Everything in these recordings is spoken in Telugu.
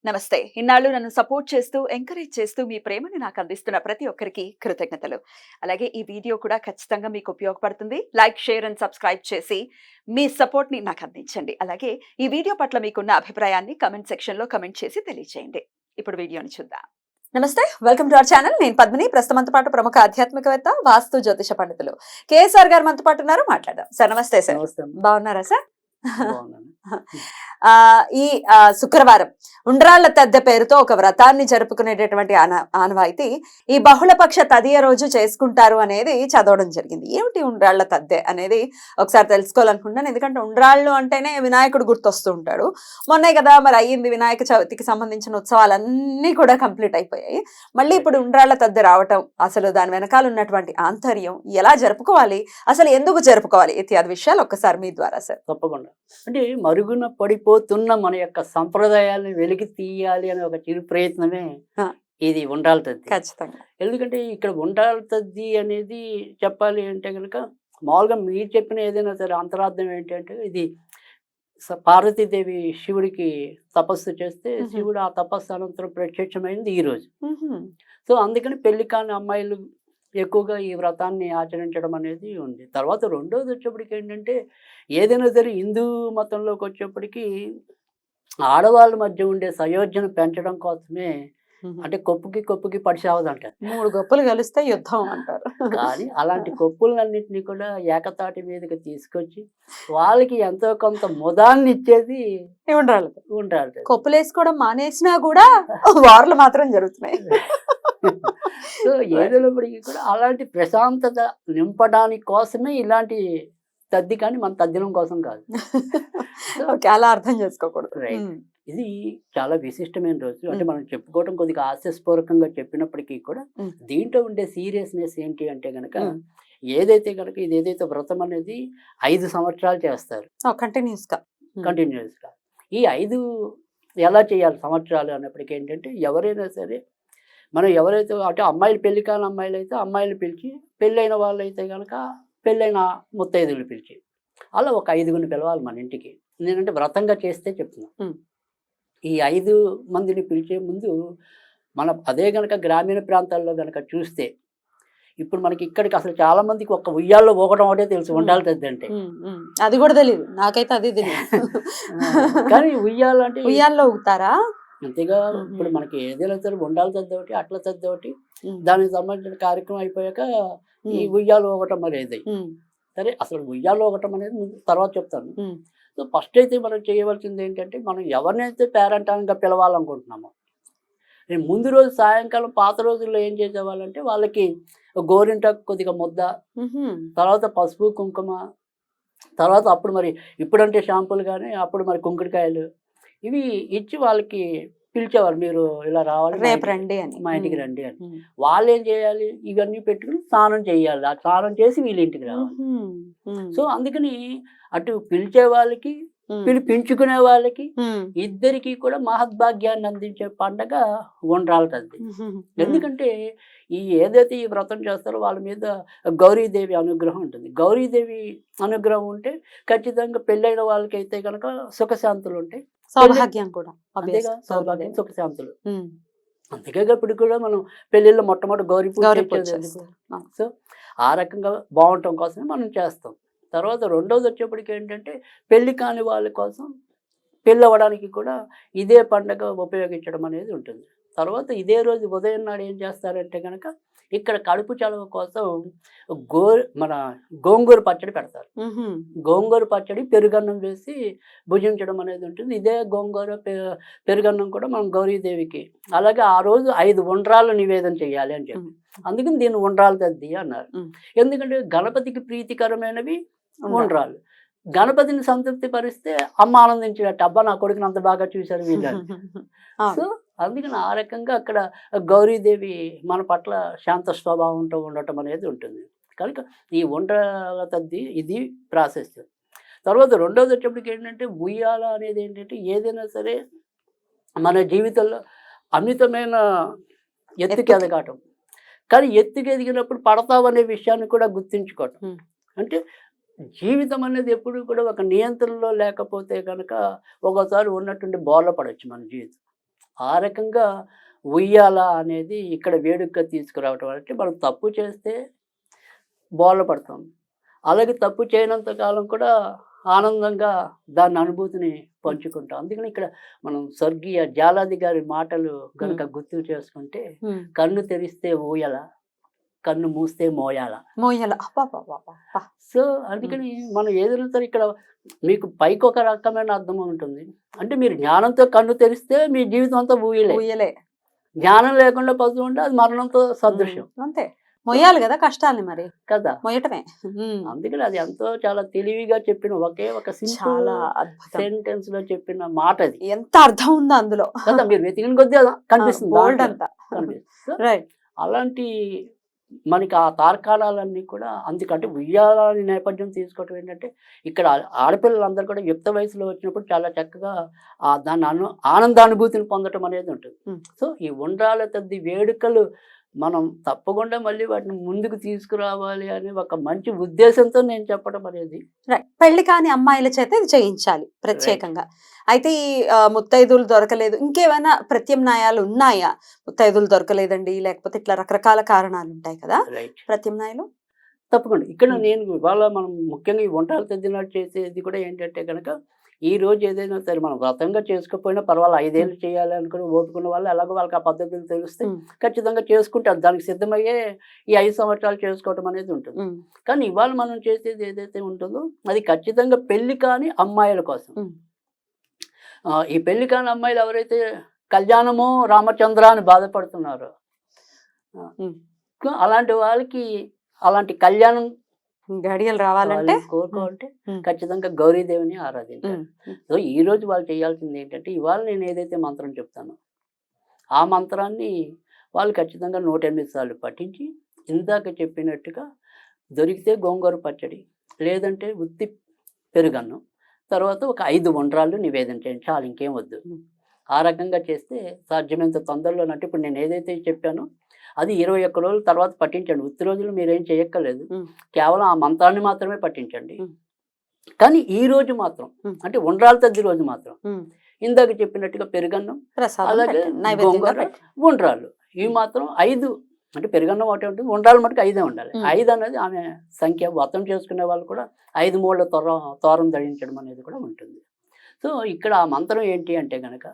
నమస్తే. ఇన్నాళ్ళు నన్ను సపోర్ట్ చేస్తూ, ఎంకరేజ్ చేస్తూ మీ ప్రేమని నాకు అందిస్తున్న ప్రతి ఒక్కరికి కృతజ్ఞతలు. అలాగే ఈ వీడియో కూడా ఖచ్చితంగా మీకు ఉపయోగపడుతుంది. లైక్, షేర్ అండ్ సబ్స్క్రైబ్ చేసి మీ సపోర్ట్‌ని నాకు అందించండి. అలాగే ఈ వీడియో పట్ల మీకున్న అభిప్రాయాన్ని కామెంట్ సెక్షన్‌లో కామెంట్ చేసి తెలియజేయండి. ఇప్పుడు వీడియోని చూద్దాం. నమస్తే. Welcome to our channel. నేను పద్మిని. ప్రస్తుతం మనతో పాటు ప్రముఖ ఆధ్యాత్మికవేత్త, వాస్తు జ్యోతిష పండితులు కేఎస్ఆర్ గారు మనతో పాటు ఉన్నారు. మాట్లాడదాం. సార్ నమస్తే సార్. నమస్తే అమ్మ. బాగున్నారా సార్? బాగున్నాను. ఈ శుక్రవారం ఉండ్రాళ్ల తద్దె పేరుతో ఒక వ్రతాన్ని జరుపుకునేటటువంటి ఆనవాయితీ ఈ బహుళపక్ష తదియ రోజు చేసుకుంటారు అనేది చదవడం జరిగింది. ఏమిటి ఉండ్రాళ్ల తద్దె అనేది ఒకసారి తెలుసుకోవాలనుకుంటున్నాను. ఎందుకంటే ఉండ్రాళ్ళు అంటేనే వినాయకుడు గుర్తొస్తూ ఉంటాడు. మొన్నే కదా మరి అయ్యింది, వినాయక చవితికి సంబంధించిన ఉత్సవాలన్నీ కూడా కంప్లీట్ అయిపోయాయి. మళ్ళీ ఇప్పుడు ఉండ్రాళ్ల తద్దె రావటం, అసలు దాని వెనకాల ఉన్నటువంటి ఆంతర్యం, ఎలా జరుపుకోవాలి, అసలు ఎందుకు జరుపుకోవాలి ఇత్యాది విషయాలు ఒక్కసారి మీ ద్వారా సార్. తప్పకుండా. అంటే మరుగున పడిపోతున్న మన యొక్క సంప్రదాయాలను వెలికి తీయాలి అనే ఒక చిరు ప్రయత్నమే ఇది ఉండ్రాళ్ళ తద్ది. ఖచ్చితంగా. ఎందుకంటే ఇక్కడ ఉండ్రాళ్ళ తద్ది అనేది చెప్పాలి అంటే కనుక మామూలుగా మీరు చెప్పిన ఏదైనా సరే అంతరార్థం ఏంటంటే ఇది పార్వతీదేవి శివుడికి తపస్సు చేస్తే శివుడు ఆ తపస్సు అనంతరం ప్రత్యక్షమైంది ఈ రోజు. సో అందుకని పెళ్లి కాని అమ్మాయిలు ఎక్కువగా ఈ వ్రతాన్ని ఆచరించడం అనేది ఉంది. తర్వాత రెండోది వచ్చేప్పటికి ఏంటంటే ఏదైనా సరే హిందూ మతంలోకి వచ్చేప్పటికి ఆడవాళ్ళ మధ్య ఉండే సయోధ్యను పెంచడం కోసమే, అంటే కొప్పుకి పడిసావదంటారు. 3 గొప్పలు కలిస్తే యుద్ధం అంటారు. కానీ అలాంటి కొప్పులన్నింటినీ కూడా ఏకతాటి మీదకి తీసుకొచ్చి వాళ్ళకి ఎంతో కొంత ముదాన్ని ఇచ్చేది ఉండాలి. కొప్పులు వేసుకోవడం మానేసినా కూడా వార్లు మాత్రం జరుగుతున్నాయి. సో ఏదైనప్పటికీ కూడా అలాంటి ప్రశాంతత నింపడానికి కోసమే ఇలాంటి తద్ది, కానీ మన తద్దినం కోసం కాదు. అలా అర్థం చేసుకోకూడదు. ఇది చాలా విశిష్టమైన రోజు. అంటే మనం చెప్పుకోవడం కొద్దిగా హాస్యస్పూర్వకంగా చెప్పినప్పటికీ కూడా దీంట్లో ఉండే సీరియస్నెస్ ఏంటి అంటే గనక ఏదైతే గనక ఇది ఏదైతే వ్రతం అనేది 5 సంవత్సరాలు చేస్తారు కంటిన్యూస్ గా. ఈ 5 ఎలా చేయాలి సంవత్సరాలు అన్నప్పటికీ ఏంటంటే ఎవరైనా సరే మనం ఎవరైతే అంటే అమ్మాయిలు పెళ్లి కాని అమ్మాయిలు అయితే అమ్మాయిలు పిలిచి, పెళ్ళైన వాళ్ళు అయితే కనుక పెళ్ళైన ముత్తైదులు పిలిచి, అలా ఒక 5గురిని పిలవాలి మన ఇంటికి. నేనంటే వ్రతంగా చేస్తే చెప్తున్నా. ఈ 5 మందిని పిలిచే ముందు మన అదే గనక గ్రామీణ ప్రాంతాల్లో గనక చూస్తే ఇప్పుడు మనకి ఇక్కడికి అసలు చాలా మందికి ఒక ఉయ్యాల్లో ఊగడం ఒకటే తెలుసు ఉండాలి తద్దంటే. అది కూడా తెలియదు నాకైతే, అది తెలియదు. కానీ ఉయ్యాలంటే ఉయ్యాల్లో ఊగుతారా? అంతేగా. ఇప్పుడు మనకి ఏదైనా సరే ఉండాలి తద్ది ఒకటి, అట్ల తద్ది ఒకటి, దానికి సంబంధించిన కార్యక్రమం అయిపోయాక ఈ ఉయ్యాలు ఊగటం అనేది. సరే, అసలు ఉయ్యాలు ఊగటం అనేది తర్వాత చెప్తాను. సో ఫస్ట్ అయితే మనం చేయవలసింది ఏంటంటే మనం ఎవరినైతే పేరంటానికి పిలవాలనుకుంటున్నామో నేను ముందు రోజు సాయంకాలం పాత రోజుల్లో ఏం చేసేవాళ్ళంటే వాళ్ళకి గోరింటాకు కొద్దిగా ముద్ద, తర్వాత పసుపు కుంకుమ, తర్వాత అప్పుడు మరి ఇప్పుడంటే షాంపూలు కానీ అప్పుడు మరి కుంకుడుకాయలు ఇవి ఇచ్చి వాళ్ళకి పిలిచేవారు. మీరు ఇలా రావాలి, రేపు రండి అని, మా ఇంటికి రండి అని. వాళ్ళు ఏం చేయాలి, ఇవన్నీ పెట్టుకుని స్నానం చేయాలి. ఆ స్నానం చేసి వీళ్ళ ఇంటికి రావాలి. సో అందుకని అటు పిలిచే వాళ్ళకి పిలిపించుకునే వాళ్ళకి ఇద్దరికి కూడా మహద్భాగ్యాన్ని అందించే పండగ ఉండ్రాళ్ళ తద్ది. ఎందుకంటే ఈ ఏదైతే ఈ వ్రతం చేస్తారో వాళ్ళ మీద గౌరీదేవి అనుగ్రహం ఉంటుంది. గౌరీదేవి అనుగ్రహం ఉంటే ఖచ్చితంగా పెళ్ళైన వాళ్ళకైతే కనుక సుఖశాంతులు ఉంటాయి, సౌభాగ్యం కూడా. అంతేగా, సౌభాగ్యం సుఖశాంతులు. అందుకే ఇప్పుడు కూడా మనం పెళ్ళిళ్ళు మొట్టమొదటి గౌరీ పూజ. సో ఆ రకంగా బాగుండటం కోసమే మనం చేస్తాం. తర్వాత రెండోది వచ్చేప్పటికి ఏంటంటే పెళ్లి కాని వాళ్ళ కోసం పెళ్ళి అవ్వడానికి కూడా ఇదే పండగ ఉపయోగించడం అనేది ఉంటుంది. తర్వాత ఇదే రోజు ఉదయం నాడు ఏం చేస్తారంటే కనుక ఇక్కడ కడుపు చలవ కోసం మన గోంగూర పచ్చడి పెడతారు. గోంగూర పచ్చడి పెరుగన్నం వేసి భుజించడం అనేది ఉంటుంది. ఇదే గోంగూర పెరుగన్నం కూడా మనం గౌరీదేవికి, అలాగే ఆ రోజు 5 ఉండ్రాళ్ళు నివేదన చేయాలి అని చెప్పి అందుకని దీన్ని ఉండ్రాళ్ళ తద్ది అన్నారు. ఎందుకంటే గణపతికి ప్రీతికరమైనవి ఉండ్రాళ్ళు. గణపతిని సంతృప్తి పరిస్తే అమ్మ ఆనందించినట్టు, అబ్బా నా కొడుకుని అంత బాగా చూశారు వీళ్ళు. సో అందుకని ఆ రకంగా అక్కడ గౌరీదేవి మన పట్ల శాంత స్వభావంతో ఉండటం అనేది ఉంటుంది. కనుక ఈ ఉండ్రాళ్ళ తద్ది ఇది ప్రాసెస్. తర్వాత రెండోది వచ్చేప్పటికి ఏంటంటే ఉయ్యాల అనేది ఏంటంటే ఏదైనా సరే మన జీవితంలో అమితమైన ఎత్తుకి ఎదగటం, కానీ ఎత్తుకి ఎదిగినప్పుడు పడతావనే విషయాన్ని కూడా గుర్తుంచుకోవటం. అంటే జీవితం అనేది ఎప్పుడు కూడా ఒక నియంత్రణలో లేకపోతే కనుక ఒకసారి ఉన్నట్టుండి బోర్ల పడవచ్చు మన జీవితం. ఆ రకంగా ఉయ్యాల అనేది ఇక్కడ వేడుకగా తీసుకురావటం అంటే మనం తప్పు చేస్తే బోర్ల పడతాం. అలాగే తప్పు చేయనంత కాలం కూడా ఆనందంగా దాని అనుభూతిని పంచుకుంటాం. అందుకని ఇక్కడ మనం స్వర్గీయ జాలాది గారి మాటలు గనుక గుర్తు చేసుకుంటే, కన్ను తెరిస్తే ఊయల, కన్ను మూస్తే మోయాల. మోయాల. సో అందుకని మనం ఏదైనా సరే ఇక్కడ మీకు పైకి ఒక రకమైన అర్థం ఉంటుంది. అంటే మీరు జ్ఞానంతో కన్ను తెరిస్తే మీ జీవితం అంతా ఊయలే. జ్ఞానం లేకుండా పశువు ఉంటే అది మరణంతో సదృశ్యం. అంతే. మొయ్యాలి కదా కష్టాన్ని, మరి కదా మొయ్యటమే. అందుకని అది ఎంతో చాలా తెలివిగా చెప్పిన ఒకే ఒక సింపుల్ సెంటెన్స్ లో చెప్పిన మాట. అది ఎంత అర్థం ఉందో అందులో కదా, మీరు వెతికిన కొద్దీ కనిపిస్తుంది. బోల్డ్ అంతా. రైట్. అలాంటి మనకి ఆ తార్కాణాలన్నీ కూడా అందుకంటే ఉయ్యాల నేపథ్యం తీసుకోవటం ఏంటంటే, ఇక్కడ ఆడపిల్లలందరూ కూడా యుక్త వయసులో వచ్చినప్పుడు చాలా చక్కగా దాన్ని ఆనందానుభూతిని పొందటం అనేది ఉంటుంది. సో ఈ ఉండ్రాల తద్ది వేడుకలు మనం తప్పకుండా మళ్ళీ వాటిని ముందుకు తీసుకురావాలి అని ఒక మంచి ఉద్దేశంతో నేను చెప్పడం అనేది. పెళ్లి కాని అమ్మాయిల చేత ఇది చేయించాలి ప్రత్యేకంగా. అయితే ఈ ముత్తైదులు దొరకలేదు, ఇంకేమైనా ప్రత్యామ్నాయాలు ఉన్నాయా? ముత్తైదులు దొరకలేదండి, లేకపోతే ఇట్లా రకరకాల కారణాలు ఉంటాయి కదా, ప్రత్యామ్నాయాలు? తప్పకుండా ఇక్కడ నేను ఇవాళ మనం ముఖ్యంగా ఈ వంటలు తెద్దినట్టు చేసేది కూడా ఏంటంటే కనుక, ఈ రోజు ఏదైనా సరే మనం వ్రతంగా చేసుకోకపోయినా పర్వాలేదు, 5 ఏళ్ళు చేయాలి అనుకుని ఓపుకున్న వాళ్ళు ఎలాగో వాళ్ళకి ఆ పద్ధతులు తెలిస్తే ఖచ్చితంగా చేసుకుంటారు. దానికి సిద్ధమయ్యే ఈ 5 సంవత్సరాలు చేసుకోవటం అనేది ఉంటుంది. కానీ ఇవాళ మనం చేసేది ఏదైతే ఉంటుందో అది ఖచ్చితంగా పెళ్లి కాని అమ్మాయిల కోసం. ఈ పెళ్లి కాని అమ్మాయిలు ఎవరైతే కళ్యాణమో రామచంద్ర అని బాధపడుతున్నారో, అలాంటి వాళ్ళకి అలాంటి కళ్యాణం గడియలు రావాలంటే కోరుకోవాలంటే ఖచ్చితంగా గౌరీదేవిని ఆరాధించాలి. సో ఈ రోజు వాళ్ళు చేయాల్సింది ఏంటంటే, ఇవాళ నేను ఏదైతే మంత్రం చెప్తానో ఆ మంత్రాన్ని వాళ్ళు ఖచ్చితంగా 108 సార్లు పఠించి, ఇందాక చెప్పినట్టుగా దొరికితే గోంగూర పచ్చడి, లేదంటే ఉత్తి పెరుగన్నం, తర్వాత ఒక 5 ఉండ్రాళ్ళు నివేదన చేయండి, చాలు, ఇంకేం వద్దు. ఆ రకంగా చేస్తే సాధ్యమైనంత తొందరలోనంటే ఇప్పుడు నేను ఏదైతే చెప్పానో అది 21 రోజుల తర్వాత పఠించండి. ఉత్తి రోజులు మీరేం చేయక్కర్లేదు, కేవలం ఆ మంత్రాన్ని మాత్రమే పఠించండి. కానీ ఈ రోజు మాత్రం అంటే ఉండ్రాల తద్ది రోజు మాత్రం ఇందాక చెప్పినట్టుగా పెరుగన్నం, అలాగే గోంగూర, ఉండ్రాళ్ళు, ఇవి మాత్రం 5 అంటే పెరుగన్నం ఒకటే ఉంటుంది, ఉండ్రాలు మటుకు 5 ఉండాలి. 5 అనేది ఆమె సంఖ్య. వ్రతం చేసుకునే వాళ్ళు కూడా 5 మూల తోరం ధరించడం అనేది కూడా ఉంటుంది. సో ఇక్కడ ఆ మంత్రం ఏంటి అంటే కనుక,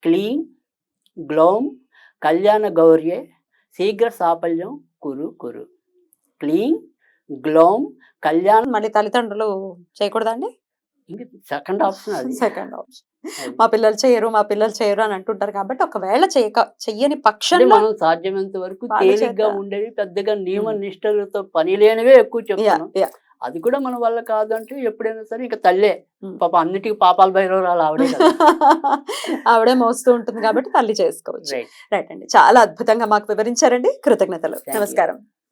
క్లీం గ్లౌం కళ్యాణ గౌర్యే శీఘ్ర సాఫల్యం కురు కురు. క్లీం గ్లౌం కళ్యాణ. మళ్ళీ తల్లిదండ్రులు చేయకూడదండి? సెకండ్ ఆప్షన్ అది. Second option. మా పిల్లలు చేయరు అని అంటుంటారు కాబట్టి, ఒకవేళ చెయ్యని పక్షంలో మనం సాధ్యమైనంత వరకు తేలిగ్గా ఉండేవి, పెద్దగా నియమ నిష్టలతో పని లేనివే ఎక్కువ చెప్తాను. అది కూడా మన వల్ల కాదంటే ఎప్పుడైనా సరే ఇంకా తల్లే పాప, అన్నిటికీ పాపాల భైరవరాలు ఆవిడే ఆవిడే మోస్తూ ఉంటుంది కాబట్టి తల్లి చేసుకోవచ్చు. రైట్ అండి, చాలా అద్భుతంగా మాకు వివరించారండి. కృతజ్ఞతలు. నమస్కారం.